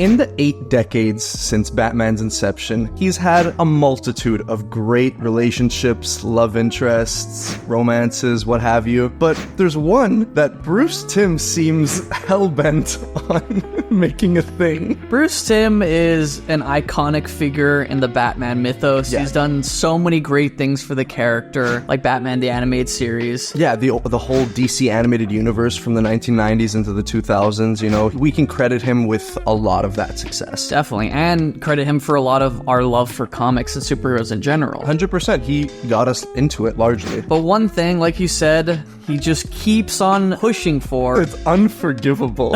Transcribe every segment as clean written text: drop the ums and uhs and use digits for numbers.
In the 8 decades since Batman's inception, he's had a multitude of great relationships, love interests, romances, what have you. But there's one that Bruce Timm seems hell-bent on making a thing. Bruce Timm is an iconic figure in the Batman mythos. Yeah. He's done so many great things for the character, like Batman the Animated Series. Yeah, the whole DC animated universe from the 1990s into the 2000s, you know, we can credit him with a lot of that success. Definitely, and credit him for a lot of our love for comics and superheroes in general. 100%, he got us into it largely. But one thing, like you said, he just keeps on pushing for. It's unforgivable.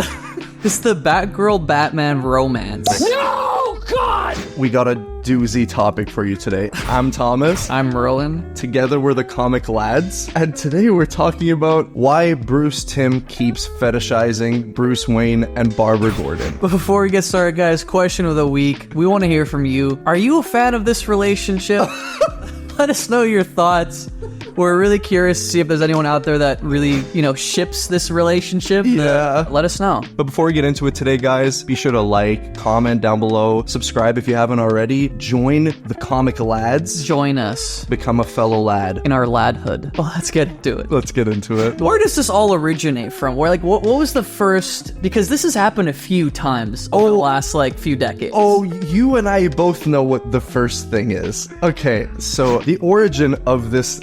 It's the Batgirl-Batman romance. No, God! We got a doozy topic for you today. I'm Thomas. I'm Merlin. Together we're the Comic Lads. And today we're talking about why Bruce Timm keeps fetishizing Bruce Wayne and Barbara Gordon. But before we get started, guys, question of the week. We want to hear from you. Are you a fan of this relationship? Let us know your thoughts. We're really curious to see if there's anyone out there that really, ships this relationship. Yeah. Let us know. But before we get into it today, guys, be sure to like, comment down below, subscribe if you haven't already, join the Comic Lads, Join us become a fellow lad. in our ladhood. Well, let's get into it. Let's get into it. Where does this all originate from? What was the first? Because this has happened a few times over the last, few decades. Oh, you and I both know what the first thing is. Okay, so the origin of this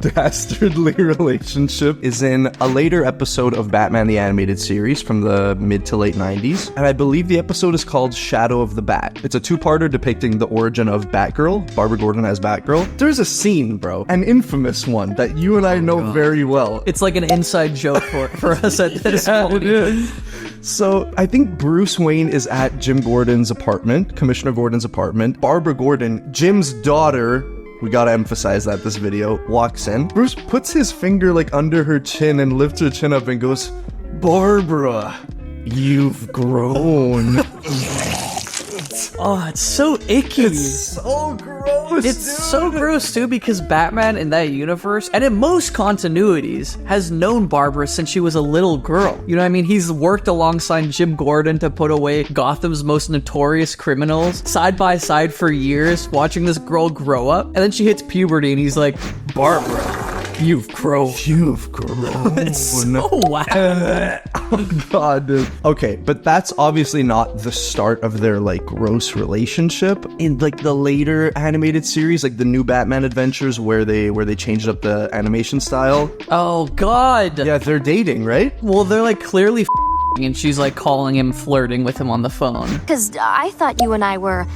dastardly relationship is in a later episode of Batman the Animated Series from the mid to late 90s, and I believe the episode is called Shadow of the Bat. It's a 2-parter depicting the origin of Batgirl, Barbara Gordon as Batgirl. There's a scene, bro, an infamous one that you and I know very well. It's like an inside joke for us at this point. It is. So, I think Bruce Wayne is at Jim Gordon's apartment, Commissioner Gordon's apartment. Barbara Gordon, Jim's daughter, we gotta emphasize that this video, walks in. Bruce puts his finger under her chin and lifts her chin up and goes, "Barbara, you've grown." Oh, it's so icky. It's so gross, It's so gross, too, because Batman in that universe, and in most continuities, has known Barbara since she was a little girl. You know what I mean? He's worked alongside Jim Gordon to put away Gotham's most notorious criminals, side by side for years, watching this girl grow up, and then she hits puberty, and he's like, "Barbara, you've grown." You've grown. It's so whack. Oh god, dude. Okay, but that's obviously not the start of their gross relationship. In the later animated series, the new Batman Adventures, where they changed up the animation style. Oh, God. Yeah, they're dating, right? Well, they're clearly and she's calling him, flirting with him on the phone. Because I thought you and I were,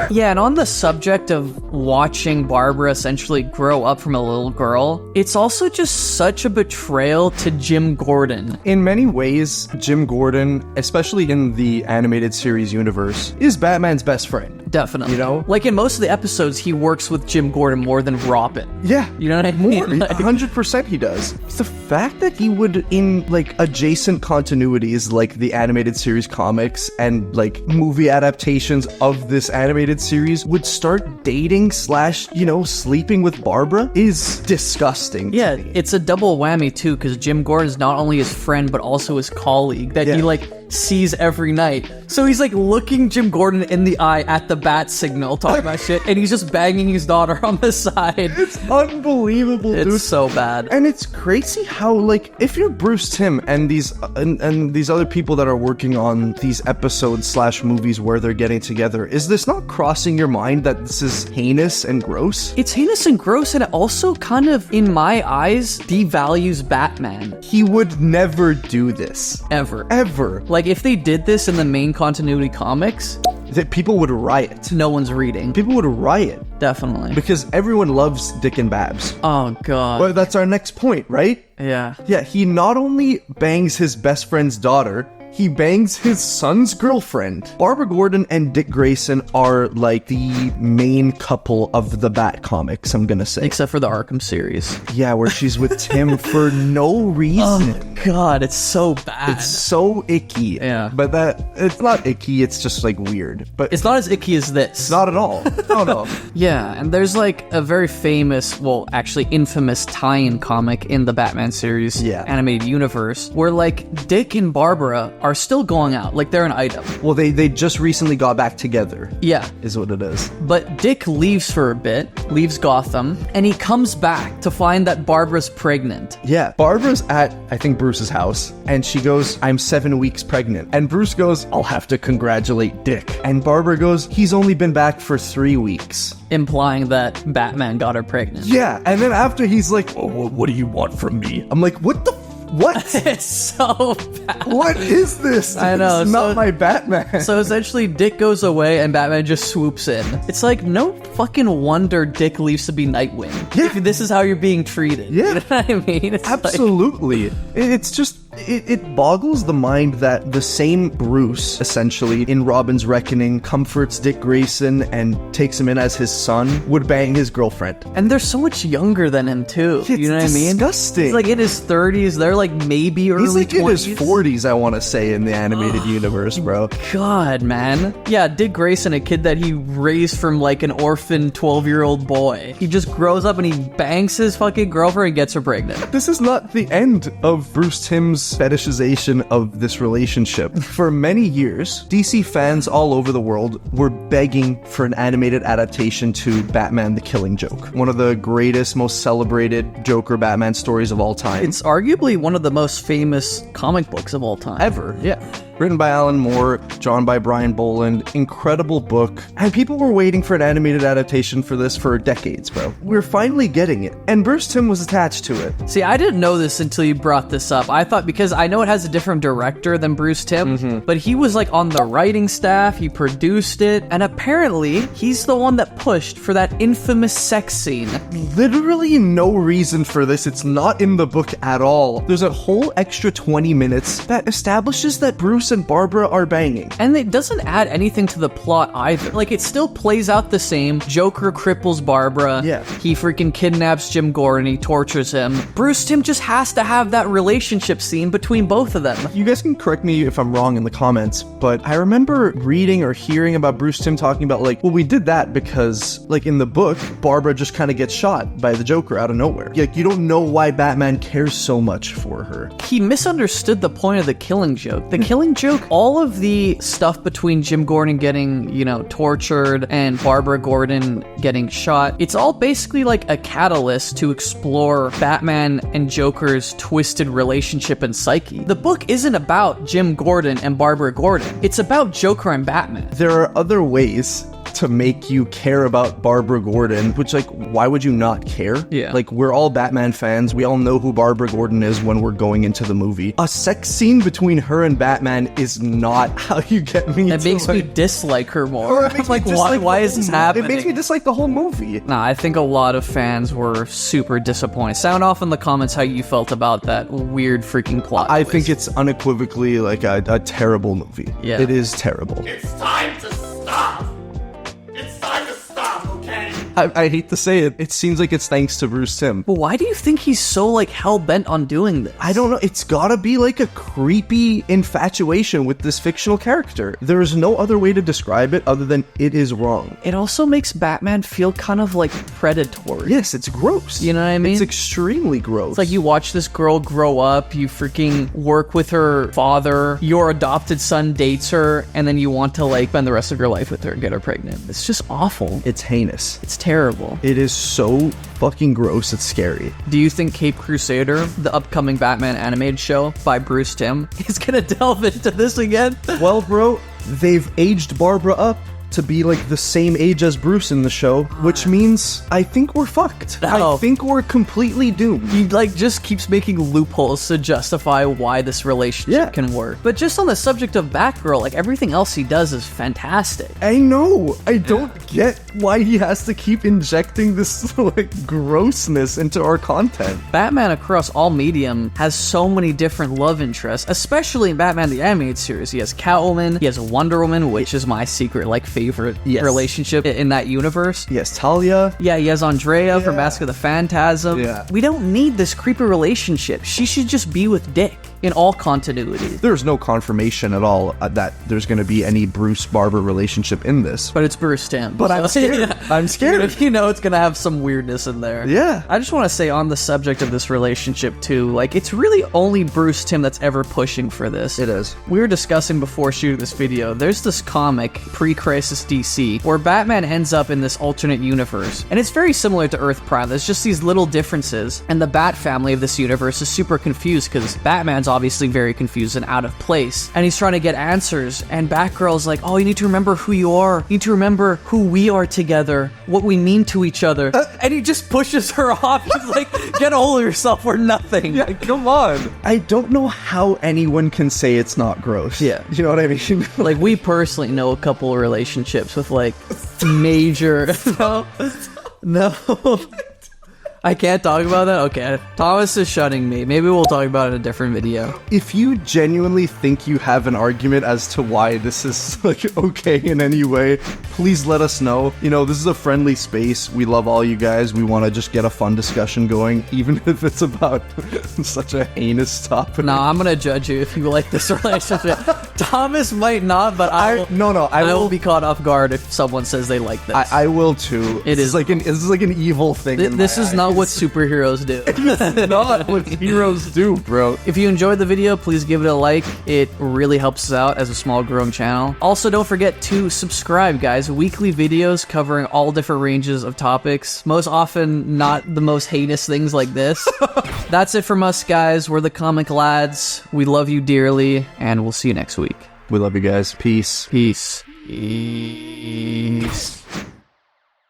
Yeah, and on the subject of watching Barbara essentially grow up from a little girl, it's also just such a betrayal to Jim Gordon. In many ways, Jim Gordon, especially in the animated series universe, is Batman's best friend. Definitely. You know? In most of the episodes, he works with Jim Gordon more than Robin. Yeah. You know what I mean? More, 100% he does. The fact that he would, in adjacent continuities like the animated series comics and movie adaptations of this animated series, would start dating / sleeping with Barbara is disgusting. Yeah, it's a double whammy too, because Jim Gordon's not only his friend, but also his colleague that he sees every night. So he's looking Jim Gordon in the eye at the bat signal, talking about shit, and he's just banging his daughter on the side. It's unbelievable, dude. It's so bad. And it's crazy how, if you're Bruce Timm and these other people that are working on these episodes / movies where they're getting together, is this not crossing your mind that this is heinous and gross? It's heinous and gross, and it also kind of, in my eyes, devalues Batman. He would never do this. Ever. Ever. If they did this in the main continuity comics, That people would riot. no one's reading. People would riot. Definitely. Because everyone loves Dick and Babs. Oh, God. But that's our next point, right? Yeah. Yeah, he not only bangs his best friend's daughter, he bangs his son's girlfriend. Barbara Gordon and Dick Grayson are like the main couple of the Bat comics, I'm gonna say. Except for the Arkham series. Yeah, where she's with Tim for no reason. Oh, God, it's so bad. It's so icky. Yeah. But it's not icky, it's just like weird. But It's not as icky as this. not at all. No. Yeah, and there's like a very famous, well, actually infamous tie-in comic in the Batman series animated universe where like Dick and Barbara are still going out, like they're an item. Well, they just recently got back together. Yeah. Is what it is. But Dick leaves for a bit, leaves Gotham, and he comes back to find that Barbara's pregnant. Yeah. Barbara's at, I think, Bruce's house, and she goes, I'm 7 weeks pregnant. And Bruce goes, I'll have to congratulate Dick. And Barbara goes, he's only been back for 3 weeks. Implying that Batman got her pregnant. Yeah, and then after he's like, oh, what do you want from me? I'm like, what the what? It's so bad. What is this? I know. It's not my Batman. So essentially, Dick goes away and Batman just swoops in. It's like, no fucking wonder Dick leaves to be Nightwing. Yeah. If this is how you're being treated. Yeah. You know what I mean? It's Absolutely. It's just, it boggles the mind that the same Bruce, essentially, in Robin's Reckoning, comforts Dick Grayson and takes him in as his son, would bang his girlfriend. And they're so much younger than him, too. It's you know what I mean? disgusting. He's like in his 30s. They're like maybe early He's like 20s. in his 40s, I want to say, in the animated universe, bro. God, man. Yeah, Dick Grayson, a kid that he raised from like an orphan 12-year-old boy. He just grows up and he bangs his fucking girlfriend and gets her pregnant. This is not the end of Bruce Timm's fetishization of this relationship. For many years, DC fans all over the world were begging for an animated adaptation to Batman the Killing Joke, one of the greatest, most celebrated Joker Batman stories of all time. It's arguably one of the most famous comic books of all time. Ever, yeah. Written by Alan Moore, drawn by Brian Boland, incredible book. And people were waiting for an animated adaptation for this for decades, bro. We're finally getting it. And Bruce Timm was attached to it. See, I didn't know this until you brought this up. I thought, because I know it has a different director than Bruce Timm, but he was like on the writing staff, he produced it, and apparently he's the one that pushed for that infamous sex scene. Literally no reason for this. It's not in the book at all. There's a whole extra 20 minutes that establishes that Bruce and Barbara are banging. And it doesn't add anything to the plot either. Like, it still plays out the same. Joker cripples Barbara. Yeah. He freaking kidnaps Jim Gordon. He tortures him. Bruce Timm just has to have that relationship scene between both of them. You guys can correct me if I'm wrong in the comments, but I remember reading or hearing about Bruce Timm talking about like, well, we did that because like in the book, Barbara just kind of gets shot by the Joker out of nowhere. Like, you don't know why Batman cares so much for her. He misunderstood the point of the Killing Joke. The Killing Joke, all of the stuff between Jim Gordon getting, tortured and Barbara Gordon getting shot, it's all basically like a catalyst to explore Batman and Joker's twisted relationship and psyche. The book isn't about Jim Gordon and Barbara Gordon. It's about Joker and Batman. There are other ways to make you care about Barbara Gordon, which, like, why would you not care? Yeah. Like, we're all Batman fans. We all know who Barbara Gordon is when we're going into the movie. A sex scene between her and Batman is not how you get me It makes me dislike her more. It makes I'm like, me dislike why the is this whole- happening? It makes me dislike the whole movie. Nah, I think a lot of fans were super disappointed. Sound off in the comments how you felt about that weird freaking plot I twist. think it's unequivocally like a terrible movie. Yeah. It is terrible. It's time to stop! It's time to stop, okay? I hate to say it. It seems like it's thanks to Bruce Timm. But why do you think he's so, like, hell-bent on doing this? I don't know. It's gotta be like a creepy infatuation with this fictional character. There is no other way to describe it other than it is wrong. It also makes Batman feel kind of, like, predatory. Yes, it's gross. You know what I mean? It's extremely gross. It's like you watch this girl grow up, you freaking work with her father, your adopted son dates her, and then you want to, like, spend the rest of your life with her and get her pregnant. It's just awful. It's heinous. It's terrible. It is so fucking gross, it's scary. Do you think Caped Crusader, the upcoming Batman animated show by Bruce Timm, is gonna delve into this again? Well, bro, they've aged Barbara up. to be like the same age as Bruce in the show, which means I think we're fucked. No. I think we're completely doomed. He like just keeps making loopholes to justify why this relationship can work. But just on the subject of Batgirl, like everything else he does is fantastic. I know. I don't get why he has to keep injecting this like grossness into our content. Batman across all medium has so many different love interests, especially in Batman the Animated Series. He has Catwoman, he has Wonder Woman, which is my secret like favorite relationship in that universe. Yes, Talia. Yeah, he has Andrea from Mask of the Phantasm. Yeah. We don't need this creepy relationship. She should just be with Dick in all continuity. There's no confirmation at all that there's going to be any Bruce Barbara relationship in this. But it's Bruce Timm. But I'm scared. I'm scared. You know it's gonna have some weirdness in there. Yeah. I just want to say on the subject of this relationship too, like it's really only Bruce Timm that's ever pushing for this. It is. We were discussing before shooting this video, there's this comic, pre-Crisis DC, where Batman ends up in this alternate universe. And it's very similar to Earth Prime. There's just these little differences. And the Bat family of this universe is super confused because Batman's obviously very confused and out of place. And he's trying to get answers. And Batgirl's like, oh, you need to remember who you are. You need to remember who we are together, what we mean to each other. And he just pushes her off. He's like, get a hold of yourself, we're nothing. Yeah, come on. I don't know how anyone can say it's not gross. Yeah. You know what I mean? Like, we personally know a couple of relationships with, like, major... No. I can't talk about that? Okay. Thomas is shutting me. Maybe we'll talk about it in a different video. If you genuinely think you have an argument as to why this is, like, okay in any way, please let us know. You know, this is a friendly space. We love all you guys. We want to just get a fun discussion going, even if it's about such a heinous topic. Nah, I'm gonna judge you if you like this relationship. Thomas might not, but I will be caught off guard if someone says they like this. I will too. It is like an evil thing. This is not what superheroes do. It's not what heroes do, bro. If you enjoyed the video, please give it a like. It really helps us out as a small growing channel. Also, don't forget to subscribe, guys. Weekly videos covering all different ranges of topics. Most often, not the most heinous things like this. That's it from us, guys. We're the Comic Lads. We love you dearly, and we'll see you next week. We love you guys. Peace. Peace. Peace.